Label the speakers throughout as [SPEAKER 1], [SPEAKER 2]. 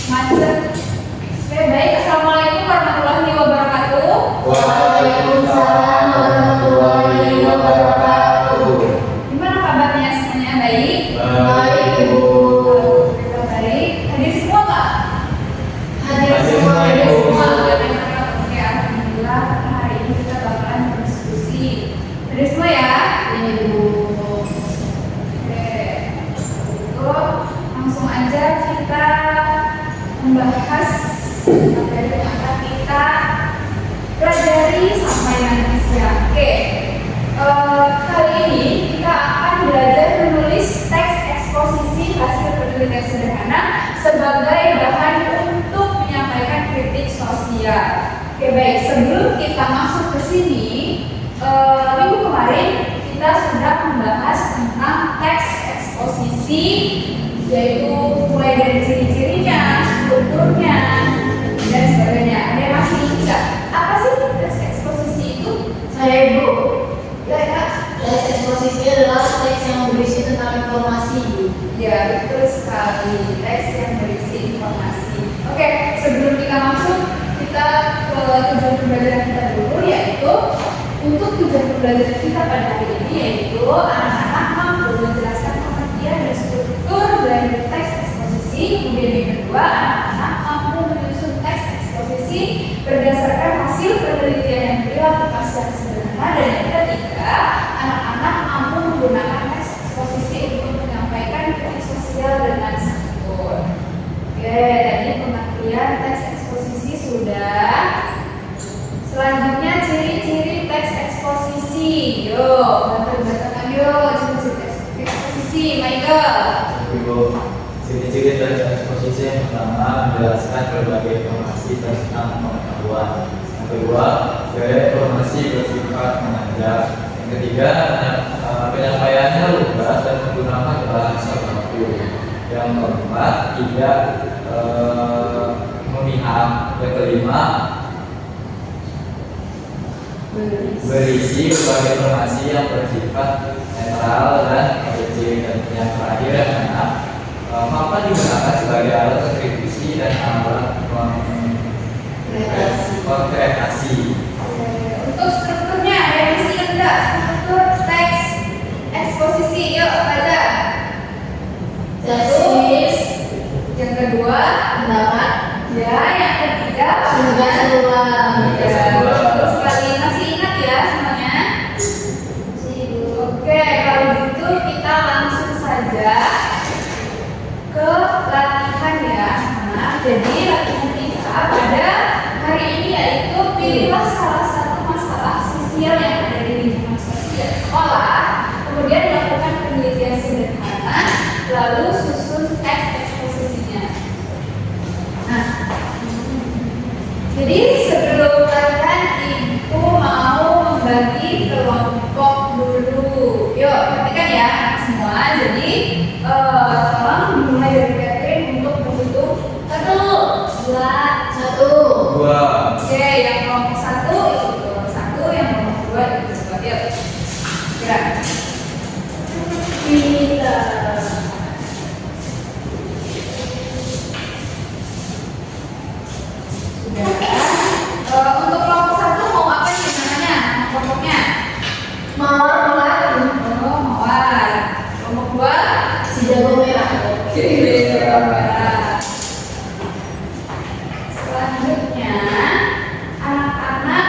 [SPEAKER 1] Macet. Oke, baik. Assalamualaikum warahmatullahi wabarakatuh.
[SPEAKER 2] Waalaikumsalam warahmatullahi wabarakatuh.
[SPEAKER 1] Gimana kabarnya semuanya? Baik?
[SPEAKER 2] Baik, Ibu.
[SPEAKER 1] Kita baik. Hadir semua nggak?
[SPEAKER 2] Hadir semua, Ibu.
[SPEAKER 1] Oke, alhamdulillah. Hari ini kita bakalan berdiskusi. Hadir semua ya?
[SPEAKER 2] Ibu.
[SPEAKER 1] Oke. Itu langsung aja kita membahas materi yang akan kita pelajari sampai nanti siang. Oke. Kali ini kita akan belajar menulis teks eksposisi hasil penelitian sederhana sebagai bahan untuk menyampaikan kritik sosial. Oke, baik. Sebelum kita masuk ke sini, minggu kemarin kita sudah membahas tentang teks eksposisi, yaitu mulai dari ciri-cirinya, strukturnya, dan sebagainya. Ada yang masih ingat nggak? Apa sih teks eksposisi itu?
[SPEAKER 2] Saya, Ibu.
[SPEAKER 1] Ya, ya.
[SPEAKER 2] Teks eksposisi adalah teks yang berisi tentang informasi.
[SPEAKER 1] Ya, betul sekali. Teks yang berisi informasi. Oke, sebelum kita masuk, kita ke tujuan pembelajaran kita dulu, yaitu untuk tujuan pembelajaran kita pada hari ini, yaitu anak-anak mampu menjelaskan pengertian dan struktur dari teks eksposisi. Kemudian yang kedua, anak-anak mampu menyusun teks eksposisi berdasarkan hasil penelitian yang dilakukan secara sederhana. Dan yang ketiga, anak-anak mampu menggunakan teks eksposisi untuk menyampaikan kritik sosial dengan santun. Oke, tadi pengertian teks eksposisi sudah. Selanjutnya ciri-ciri teks eksposisi. Yuk, baca-bacakan yuk ciri-ciri teks eksposisi, Michael.
[SPEAKER 3] Ibu, ciri-ciri teks eksposisi yang pertama menjelaskan berbagai informasi tentang pengetahuan. Yang kedua, gaya informasi bersifat menanjak. Yang ketiga, penyampaiannya lugas dan menggunakan bahasa baku. Yang keempat, tidak memihak. Yang kelima, berisi berbagai informasi yang bersifat netral dan objektif. Dan yang terakhir adalah mampu digunakan sebagai alat kontribusi dan alat konkretasi.
[SPEAKER 1] Untuk strukturnya, ada yang masih ingat nggak? Struktur teks eksposisi, yuk baca.
[SPEAKER 2] Tesis.
[SPEAKER 1] Yang kedua,
[SPEAKER 2] Pendapat.
[SPEAKER 1] ya. Yang ketiga,
[SPEAKER 2] Pengetahuan.
[SPEAKER 1] ya, betul sekali. Masih ingat ya semuanya? Oke, kalau gitu kita langsung saja ke latihan ya. Nah, jadi latihan kita pada hari ini yaitu pilihlah salah satu masalah sosial yang ada di lingkungan sosial sekolah, kemudian lakukan penelitian sederhana, lalu susun teks eksposisinya. Nah, jadi sebelum latihan ibu mau membagi kelompok dulu. Yuk, perhatikan ya semua. Jadi tolong dimulai dari Catherine untuk menghitung satu.
[SPEAKER 3] Dua.
[SPEAKER 1] Oke, yang kelompok satu itu kelompok satu, yang kelompok dua itu dua. Yuk, gerak.
[SPEAKER 2] Kita.
[SPEAKER 1] Sudah. Untuk kelompok satu mau apa nih namanya? Kelompoknya?
[SPEAKER 2] Mawar.
[SPEAKER 1] Oh, mawar. Kelompok dua?
[SPEAKER 2] Si jago merah.
[SPEAKER 1] Merah. Selanjutnya, anak-anak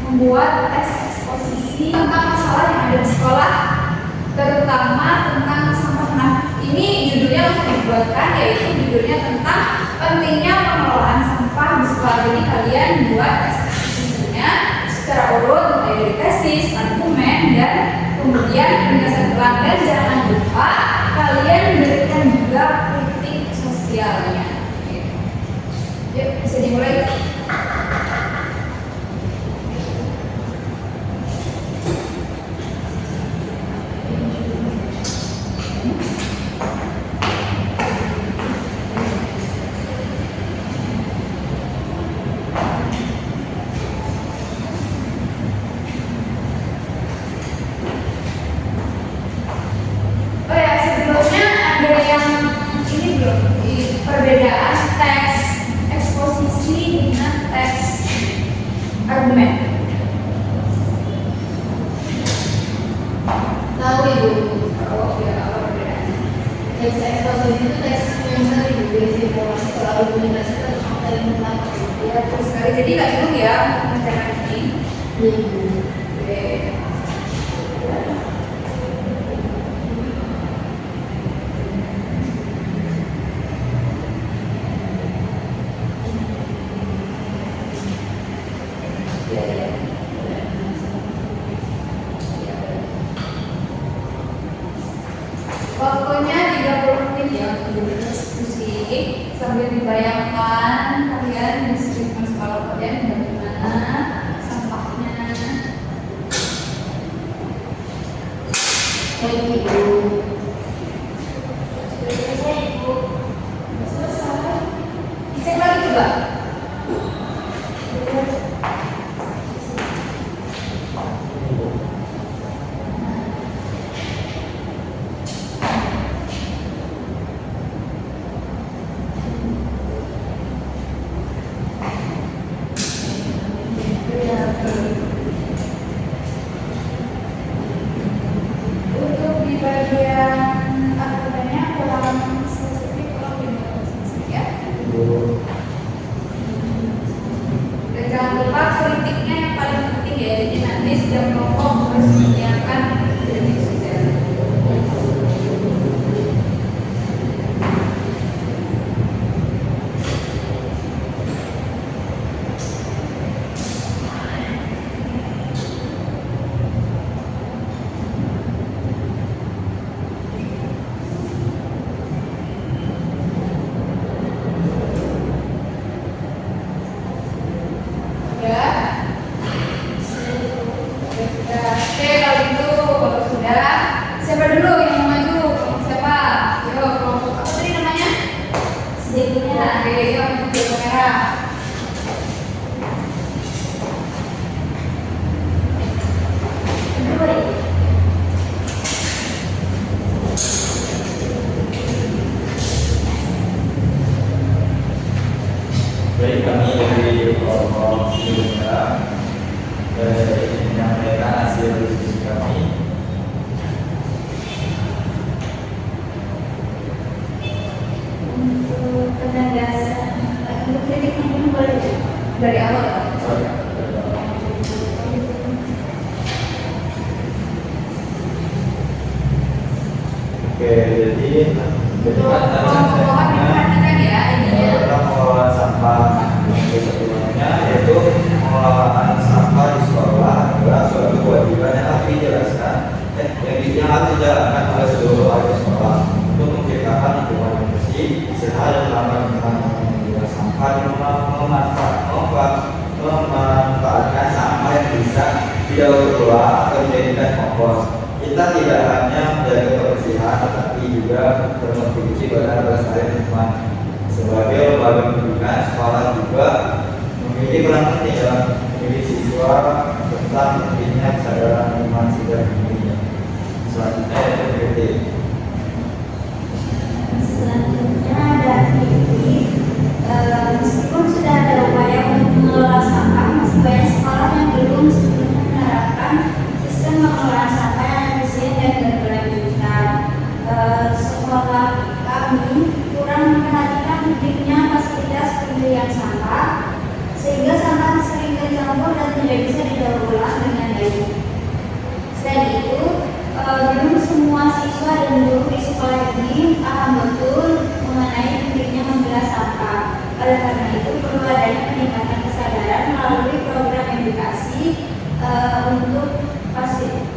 [SPEAKER 1] membuat teks eksposisi tentang masalah yang ada di sekolah, terutama tentang sampah. Nah, ini judulnya langsung dibuatkan, yaitu judulnya tentang pentingnya pengelolaan sampah di sekolah. Jadi kalian buat teks eksposisinya secara urut, mulai dari tesis, argumen, dan kemudian penjelasan ulang. Dan jangan lupa kalian berikan juga kritik sosialnya. Yuk, bisa dimulai. Oh ya, sebelumnya ada yang
[SPEAKER 2] sini itu teks yang sering berisi informasi soal dokumentasi atau materi tentang
[SPEAKER 1] Ya, terus sekali. Jadi nggak bingung ya untuk mengerjakan ini. Oke. Waktunya 30 menit ya untuk berdiskusi sambil dibayangkan kalian diskusikan skala kalian bagaimana sampahnya.
[SPEAKER 2] Baik Ibu.
[SPEAKER 1] Sudah selesai Ibu? Selesai. Dicek lagi coba. Untuk di bagian argumennya kurang spesifik, kurang lebih spesifik ya. Dan jangan lupa kritiknya yang paling penting ya. Jadi nanti setiap kelompok harus menyiapkan kritik sosial. Ya. Oke, kalau itu kalau sudah, siapa dulu yang mau maju? Kelompok siapa? Yo, kelompok apa tadi namanya?
[SPEAKER 2] Sedikitnya
[SPEAKER 1] Oke, yuk maju ke merah.
[SPEAKER 2] kedua Ibu.
[SPEAKER 3] Baik, kami dari kelompok Indonesia ingin menyampaikan hasil diskusi kami.
[SPEAKER 1] Untuk penegasan, untuk kritik mungkin boleh ya? Dari awal.
[SPEAKER 3] Oke, jadi
[SPEAKER 1] Untuk kelompok-kelompokan diperhatikan ya ininya.
[SPEAKER 3] tentang pengelolaan sampah yang sebelumnya yaitu pengelolaan sampah di sekolah adalah suatu kewajiban yang harus dijelaskan yang harus dijalankan oleh seluruh warga sekolah untuk menciptakan lingkungan yang bersih, sehat dan ramah lingkungan menjaga sampah dan memanfaatkan sampah yang bisa didaur ulang atau dijadikan kompos. Kita tidak hanya menjaga kebersihan, tetapi juga berkontribusi pada kelestarian lingkungan. Sebagai lembaga pendidikan, sekolah juga memiliki peran penting dalam mendidik siswa tentang pentingnya kesadaran lingkungan sejak dini. Selanjutnya yaitu kritik.
[SPEAKER 2] Selanjutnya dari meskipun sudah ada upaya untuk mengelola sampah, masih banyak sekolah yang belum sepenuhnya menerapkan sistem pengelolaan sampah yang efisien dan berkelanjutan. Sekolah kami kurang memperhatikan pentingnya fasilitas pemilihan sampah, sehingga sampah sering tercampur dan tidak bisa didaur ulang dengan baik. Selain itu, belum semua siswa dan guru di sekolah ini paham betul mengenai pentingnya memilah sampah. Oleh karena itu, perlu adanya peningkatan kesadaran melalui program edukasi untuk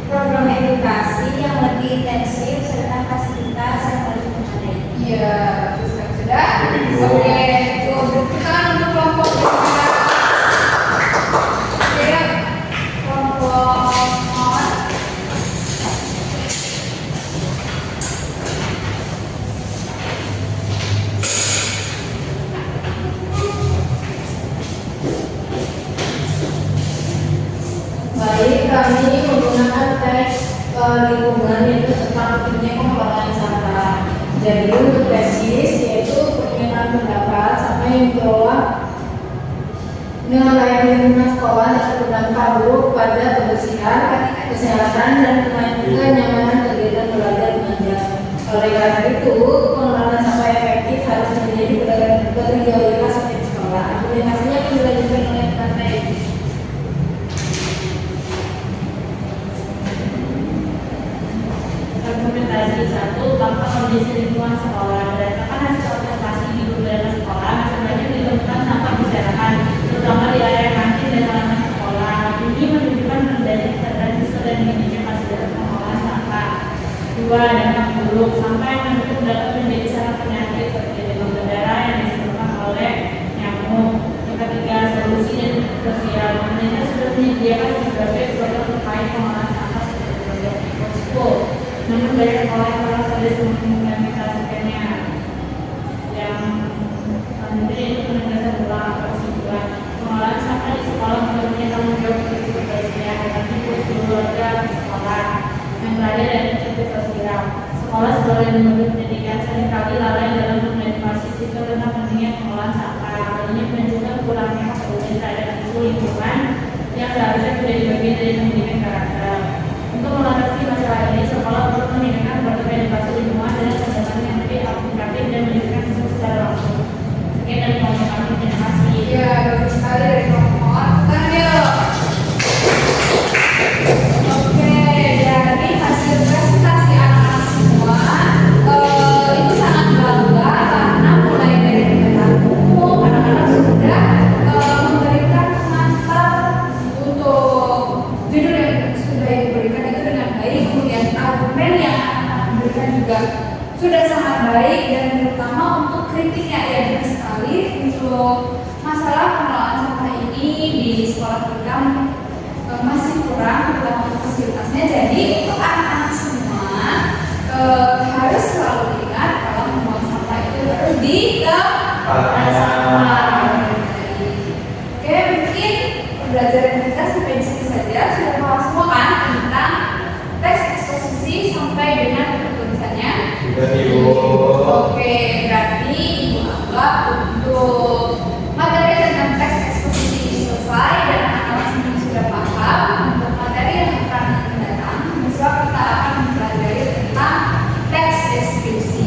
[SPEAKER 2] program edukasi yang lebih intensif serta fasilitas yang lebih memadai.
[SPEAKER 1] Iya, bagus kan sudah. Oke, itu kita untuk kelompok kedua. Oke, kelompok on.
[SPEAKER 2] Baik, kami menggunakan teks lingkungan yaitu tentang pentingnya pengelolaan sampah. Jadi untuk tesis yaitu pernyataan pendapat sampai yang mengelola dengan layak lingkungan sekolah dan berdampak buruk pada kebersihan, kesehatan dan kenyamanan kegiatan belajar mengajar. Oleh karena itu, pengelolaan sampah efektif harus menjadi prioritas setiap sekolah. Implementasinya akan dilanjutkan oleh Partai.
[SPEAKER 4] Dokumentasi 1. Dampak kondisi lingkungan sekolah. Berdasarkan hasil observasi di beberapa sekolah, masih banyak ditemukan sampah berserakan, terutama di area kantin dan halaman sekolah. Ini menunjukkan rendahnya kesadaran siswa dan minimnya fasilitas pengolahan sampah. 2. Dampak buruk. Sampah yang menumpuk dapat menjadi sarana penyakit seperti demam berdarah yang disebabkan oleh nyamuk. Yang ketiga, solusi dan sosial. Pemerintah sudah menyediakan berbagai program terkait pengolahan sampah seperti program Eco. Namun banyak sekolah yang malah sudah mengimplementasikannya. Yang selanjutnya itu penegasan ulang atau kesimpulan. Pengolahan sampah di sekolah merupakan tanggung jawab bagi kebersihan tetapi keluarga sekolah. Yang terakhir dari prinsip sosial. Sekolah sebagai lembaga pendidikan seringkali lalai dalam mengedukasi siswa tentang pentingnya pengolahan sampah. Hal ini menunjukkan kurangnya kepedulian terhadap isu lingkungan yang seharusnya menjadi bagian dari pendidikan karakter. Untuk mengatasi masalah ini, sekolah perlu meningkatkan program edukasi lingkungan dengan pendekatan yang lebih aplikatif dan melibatkan siswa secara langsung. Sekian dari kelompok kami, terima kasih.
[SPEAKER 1] Ya, bagus sekali dari kelompok. Tangan yuk. Oke, dari hasil presentasi anak-anak semua itu sangat bangga karena mulai dari pengetahuan umum anak-anak sudah memberikan mantap untuk judul yang sudah diberikan itu dengan baik, kemudian argumen yang anak-anak berikan juga sudah sangat baik, dan terutama untuk kritiknya ya benar sekali untuk masalah pengelolaan sampah ini di sekolah kita masih kurang, terutama untuk fasilitasnya. Jadi untuk anak-anak semua harus selalu ingat kalau membuang sampah itu harus di tempat sampah. Oke, mungkin pembelajaran kita sampai di sini saja. Sudah paham semua kan tentang teks eksposisi sampai dengan tulisannya?
[SPEAKER 3] Sudah, Ibu.
[SPEAKER 1] Oke, berarti Ibu anggap untuk materi tentang teks eksposisi ini selesai dan anak-anak semua sudah paham. Untuk materi yang akan datang, besok kita akan mempelajari tentang teks deskripsi.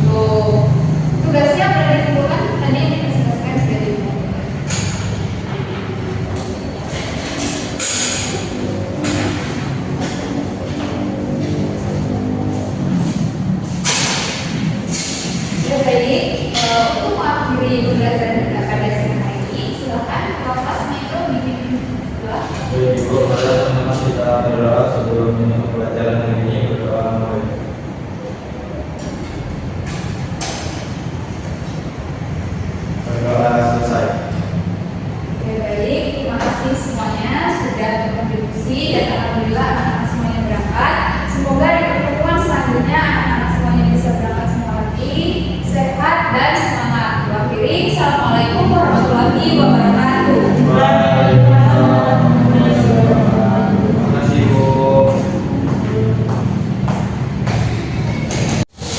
[SPEAKER 1] Untuk tugasnya boleh dikumpulkan tadi yang dipresentasikan sudah dikumpulkan. Ya baik, untuk mengakhiri pembelajaran kita pada siang hari ini, silakan kelas Metro bikin dua.
[SPEAKER 3] Baik, Ibu, pada teman-teman kita berdoa sebelum menutup pelajaran hari ini. Berdoa mulai. Berdoa selesai.
[SPEAKER 1] Oke baik, terima kasih semuanya sudah berkontribusi dan alhamdulillah anak-anak semuanya berangkat. Semoga di pertemuan selanjutnya anak-anak semuanya bisa berangkat semua lagi sehat dan semangat. Akhiri, assalamualaikum warahmatullahi wabarakatuh.
[SPEAKER 3] Terima kasih, Ibu.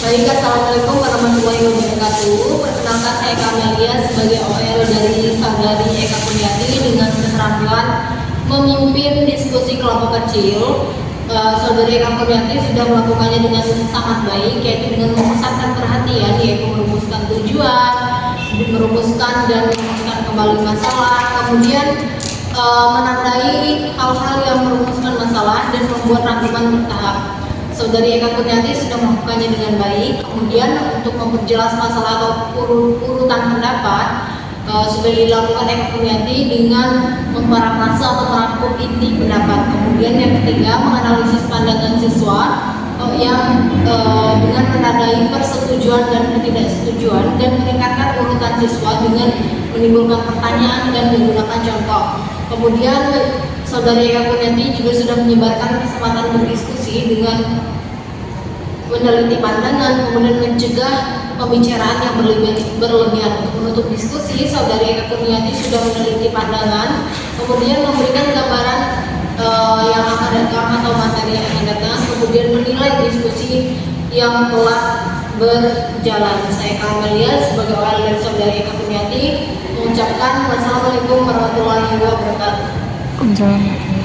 [SPEAKER 5] Baik, assalamualaikum warahmatullahi wabarakatuh. Perkenalkan, saya Kamelia sebagai OL dari Saudari Eka Kurniati dengan keterampilan memimpin diskusi kelompok kecil. Saudari Eka Kurniati sudah melakukannya dengan sangat baik, yaitu dengan memusatkan perhatian, yaitu merumuskan tujuan, merumuskan dan merumuskan kembali masalah, kemudian menandai hal-hal yang merumuskan masalah dan membuat rangkuman bertahap. Saudari Eka Kurniati sudah melakukannya dengan baik. Kemudian untuk memperjelas masalah atau urutan pendapat sudah dilakukan Eka Kurniati dengan memparafrase atau merangkum inti pendapat. Kemudian yang ketiga, menganalisis pandangan siswa yang dengan menandai persetujuan dan ketidaksetujuan dan meningkatkan urutan siswa dengan menimbulkan pertanyaan dan menggunakan contoh. Kemudian Saudari Eka Kurniati juga sudah menyebarkan kesempatan berdiskusi dengan meneliti pandangan, kemudian mencegah pembicaraan yang berlebihan. Untuk menutup diskusi, Saudari Eka Kurniati sudah meneliti pandangan, kemudian memberikan gambaran yang akan datang atau materi yang akan datang, kemudian menilai diskusi yang telah berjalan. Saya Kamelia sebagai OL dari Saudari Eka Kurniati mengucapkan wassalamualaikum warahmatullahi wabarakatuh.
[SPEAKER 6] Waalaikumsalam.